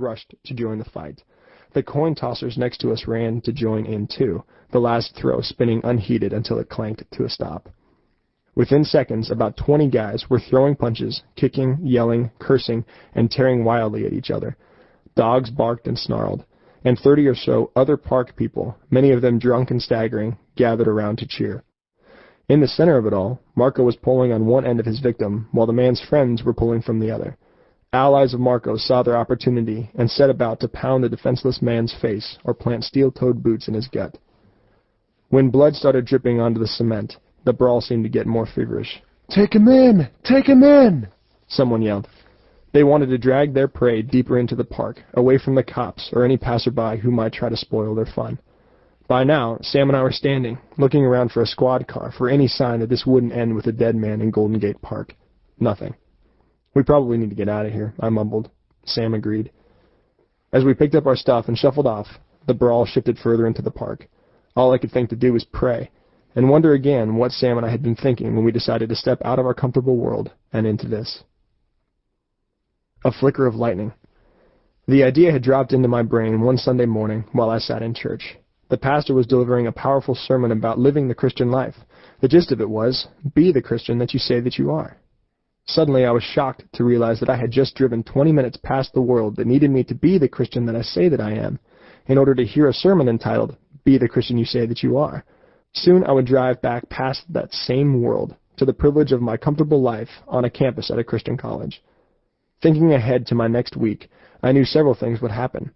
rushed to join the fight. The coin tossers next to us ran to join in too, the last throw spinning unheeded until it clanked to a stop. Within seconds, about 20 guys were throwing punches, kicking, yelling, cursing, and tearing wildly at each other. Dogs barked and snarled, and 30 or so other park people, many of them drunk and staggering, gathered around to cheer. In the center of it all, Marco was pulling on one end of his victim, while the man's friends were pulling from the other. Allies of Marco saw their opportunity and set about to pound the defenseless man's face or plant steel-toed boots in his gut. When blood started dripping onto the cement, the brawl seemed to get more feverish. "Take him in! Take him in!" someone yelled. They wanted to drag their prey deeper into the park, away from the cops or any passerby who might try to spoil their fun. By now, Sam and I were standing, looking around for a squad car, for any sign that this wouldn't end with a dead man in Golden Gate Park. Nothing. "We probably need to get out of here," I mumbled. Sam agreed. As we picked up our stuff and shuffled off, the brawl shifted further into the park. All I could think to do was pray, and wonder again what Sam and I had been thinking when we decided to step out of our comfortable world and into this. A flicker of lightning. The idea had dropped into my brain one Sunday morning while I sat in church. The pastor was delivering a powerful sermon about living the Christian life. The gist of it was, be the Christian that you say that you are. Suddenly I was shocked to realize that I had just driven 20 minutes past the world that needed me to be the Christian that I say that I am, in order to hear a sermon entitled, Be the Christian You Say That You Are. Soon I would drive back past that same world to the privilege of my comfortable life on a campus at a Christian college. Thinking ahead to my next week, I knew several things would happen.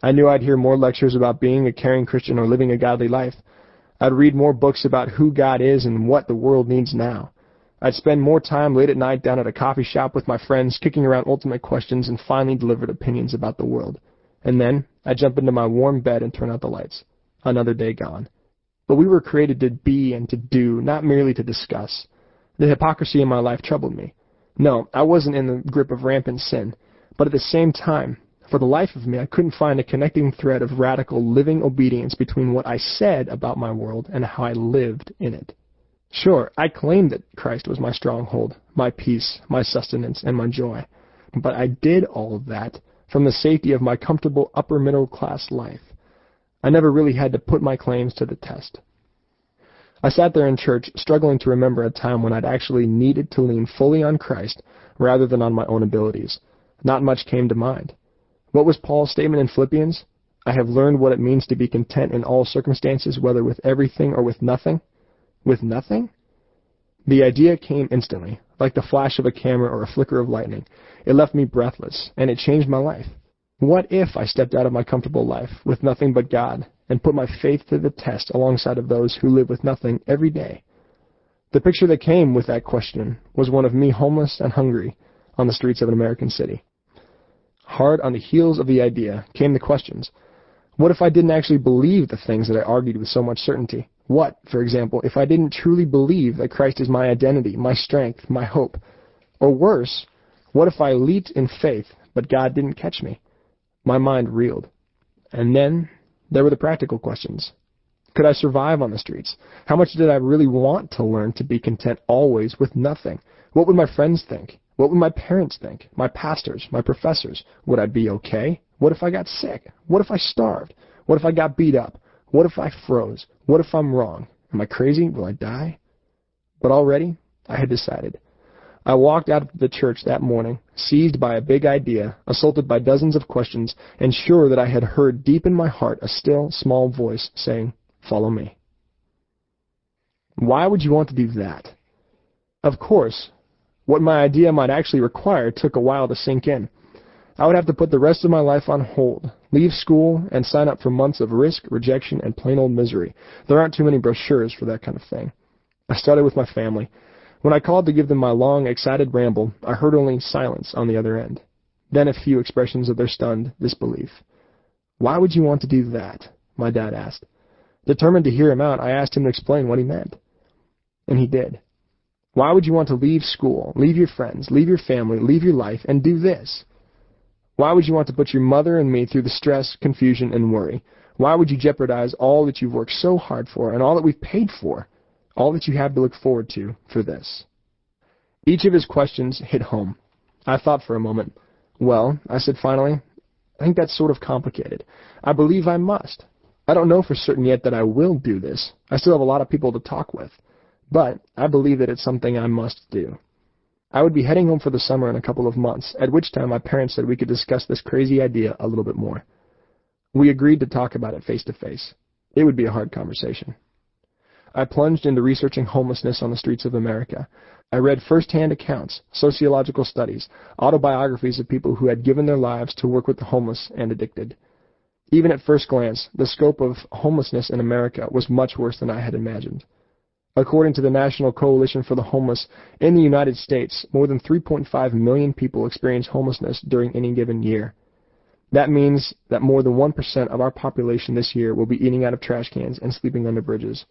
I knew I'd hear more lectures about being a caring Christian or living a godly life. I'd read more books about who God is and what the world needs now. I'd spend more time late at night down at a coffee shop with my friends, kicking around ultimate questions and finely delivered opinions about the world. And then I'd jump into my warm bed and turn out the lights. Another day gone. But we were created to be and to do, not merely to discuss. The hypocrisy in my life troubled me. No, I wasn't in the grip of rampant sin, but at the same time, for the life of me, I couldn't find a connecting thread of radical living obedience between what I said about my world and how I lived in it. Sure, I claimed that Christ was my stronghold, my peace, my sustenance, and my joy, but I did all of that from the safety of my comfortable upper-middle-class life. I never really had to put my claims to the test. I sat there in church, struggling to remember a time when I'd actually needed to lean fully on Christ rather than on my own abilities. Not much came to mind. What was Paul's statement in Philippians? I have learned what it means to be content in all circumstances, whether with everything or with nothing. With nothing? The idea came instantly, like the flash of a camera or a flicker of lightning. It left me breathless, and it changed my life. What if I stepped out of my comfortable life with nothing but God and put my faith to the test alongside of those who live with nothing every day? The picture that came with that question was one of me homeless and hungry on the streets of an American city. Hard on the heels of the idea came the questions. What if I didn't actually believe the things that I argued with so much certainty? What, for example, if I didn't truly believe that Christ is my identity, my strength, my hope? Or worse, what if I leaped in faith, but God didn't catch me? My mind reeled. And then there were the practical questions. Could I survive on the streets? How much did I really want to learn to be content always with nothing? What would my friends think? What would my parents think? My pastors, my professors? Would I be okay? What if I got sick? What if I starved? What if I got beat up? What if I froze? What if I'm wrong? Am I crazy? Will I die? But already, I had decided. I walked out of the church that morning, seized by a big idea, assaulted by dozens of questions, and sure that I had heard deep in my heart a still, small voice saying, "Follow me." Why would you want to do that? Of course, what my idea might actually require took a while to sink in. I would have to put the rest of my life on hold, leave school, and sign up for months of risk, rejection, and plain old misery. There aren't too many brochures for that kind of thing. I started with my family. When I called to give them my long, excited ramble, I heard only silence on the other end. Then a few expressions of their stunned disbelief. "Why would you want to do that?" my dad asked. Determined to hear him out, I asked him to explain what he meant. And he did. Why would you want to leave school, leave your friends, leave your family, leave your life, and do this? Why would you want to put your mother and me through the stress, confusion, and worry? Why would you jeopardize all that you've worked so hard for and all that we've paid for, all that you have to look forward to for this? Each of his questions hit home. I thought for a moment. Well, I said finally, I think that's sort of complicated. I believe I must. I don't know for certain yet that I will do this. I still have a lot of people to talk with. But I believe that it's something I must do. I would be heading home for the summer in a couple of months, at which time my parents said we could discuss this crazy idea a little bit more. We agreed to talk about it face to face. It would be a hard conversation. I plunged into researching homelessness on the streets of America. I read first-hand accounts, sociological studies, autobiographies of people who had given their lives to work with the homeless and addicted. Even at first glance, the scope of homelessness in America was much worse than I had imagined. According to the National Coalition for the Homeless, in the United States, more than 3.5 million people experience homelessness during any given year. That means that more than 1% of our population this year will be eating out of trash cans and sleeping under bridges.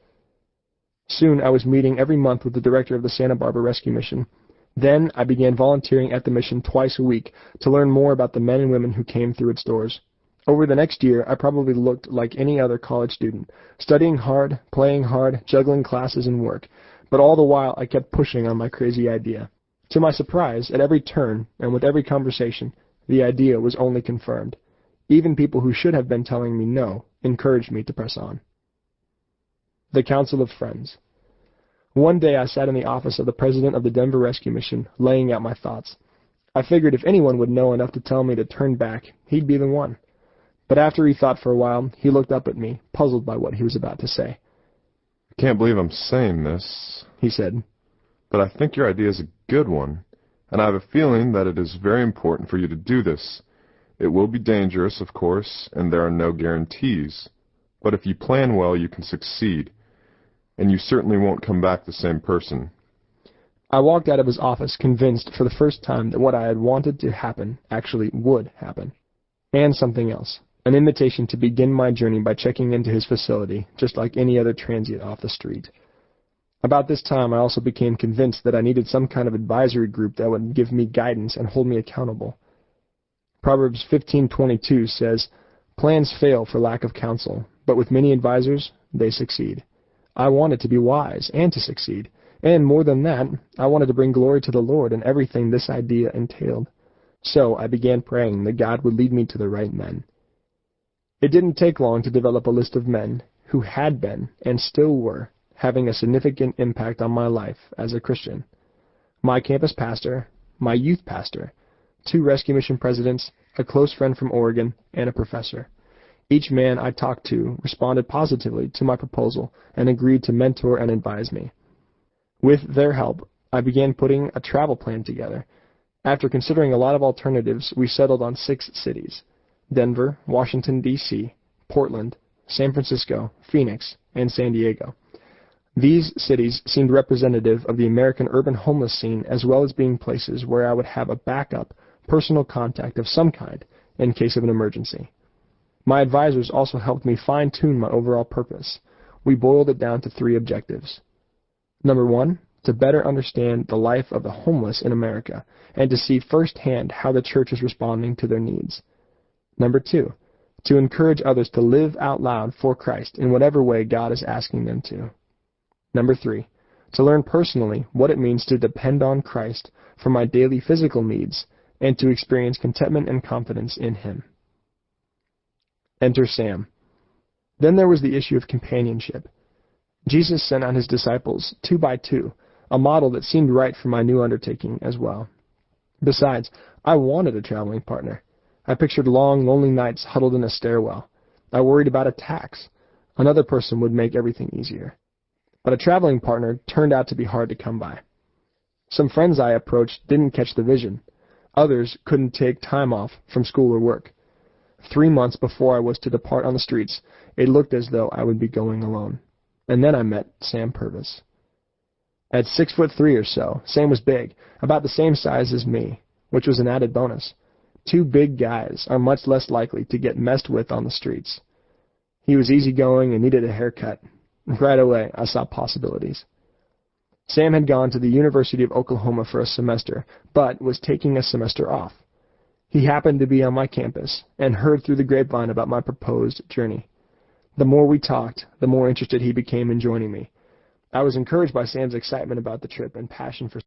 Soon I was meeting every month with the director of the Santa Barbara Rescue Mission. Then I began volunteering at the mission twice a week to learn more about the men and women who came through its doors. Over the next year, I probably looked like any other college student, studying hard, playing hard, juggling classes and work, but all the while I kept pushing on my crazy idea. To my surprise, at every turn and with every conversation, the idea was only confirmed. Even people who should have been telling me no encouraged me to press on. The Council of Friends. One day I sat in the office of the president of the Denver Rescue Mission, laying out my thoughts. I figured if anyone would know enough to tell me to turn back, he'd be the one. But after he thought for a while, he looked up at me, puzzled by what he was about to say. "I can't believe I'm saying this," he said, "but I think your idea is a good one, and I have a feeling that it is very important for you to do this. It will be dangerous, of course, and there are no guarantees. But if you plan well, you can succeed, and you certainly won't come back the same person." I walked out of his office convinced for the first time that what I had wanted to happen actually would happen. And something else. An invitation to begin my journey by checking into his facility, just like any other transient off the street. About this time, I also became convinced that I needed some kind of advisory group that would give me guidance and hold me accountable. Proverbs 15:22 says, "Plans fail for lack of counsel, but with many advisors, they succeed." I wanted to be wise and to succeed, and more than that, I wanted to bring glory to the Lord in everything this idea entailed. So I began praying that God would lead me to the right men. It didn't take long to develop a list of men who had been, and still were, having a significant impact on my life as a Christian. My campus pastor, my youth pastor, 2 rescue mission presidents, a close friend from Oregon, and a professor. Each man I talked to responded positively to my proposal and agreed to mentor and advise me. With their help, I began putting a travel plan together. After considering a lot of alternatives, we settled on 6 cities: Denver, Washington, D.C., Portland, San Francisco, Phoenix, and San Diego. These cities seemed representative of the American urban homeless scene, as well as being places where I would have a backup, personal contact of some kind in case of an emergency. My advisors also helped me fine-tune my overall purpose. We boiled it down to 3 objectives. Number 1, to better understand the life of the homeless in America, and to see firsthand how the church is responding to their needs. Number 2, to encourage others to live out loud for Christ in whatever way God is asking them to. Number 3, to learn personally what it means to depend on Christ for my daily physical needs and to experience contentment and confidence in Him. Enter Sam. Then there was the issue of companionship. Jesus sent out His disciples 2 by 2, a model that seemed right for my new undertaking as well. Besides, I wanted a traveling partner. I pictured long, lonely nights huddled in a stairwell. I worried about attacks. Another person would make everything easier. But a traveling partner turned out to be hard to come by. Some friends I approached didn't catch the vision. Others couldn't take time off from school or work. 3 months before I was to depart on the streets, it looked as though I would be going alone. And then I met Sam Purvis. At 6'3" or so, Sam was big, about the same size as me, which was an added bonus. 2 big guys are much less likely to get messed with on the streets. He was easygoing and needed a haircut. Right away, I saw possibilities. Sam had gone to the University of Oklahoma for a semester, but was taking a semester off. He happened to be on my campus and heard through the grapevine about my proposed journey. The more we talked, the more interested he became in joining me. I was encouraged by Sam's excitement about the trip and passion for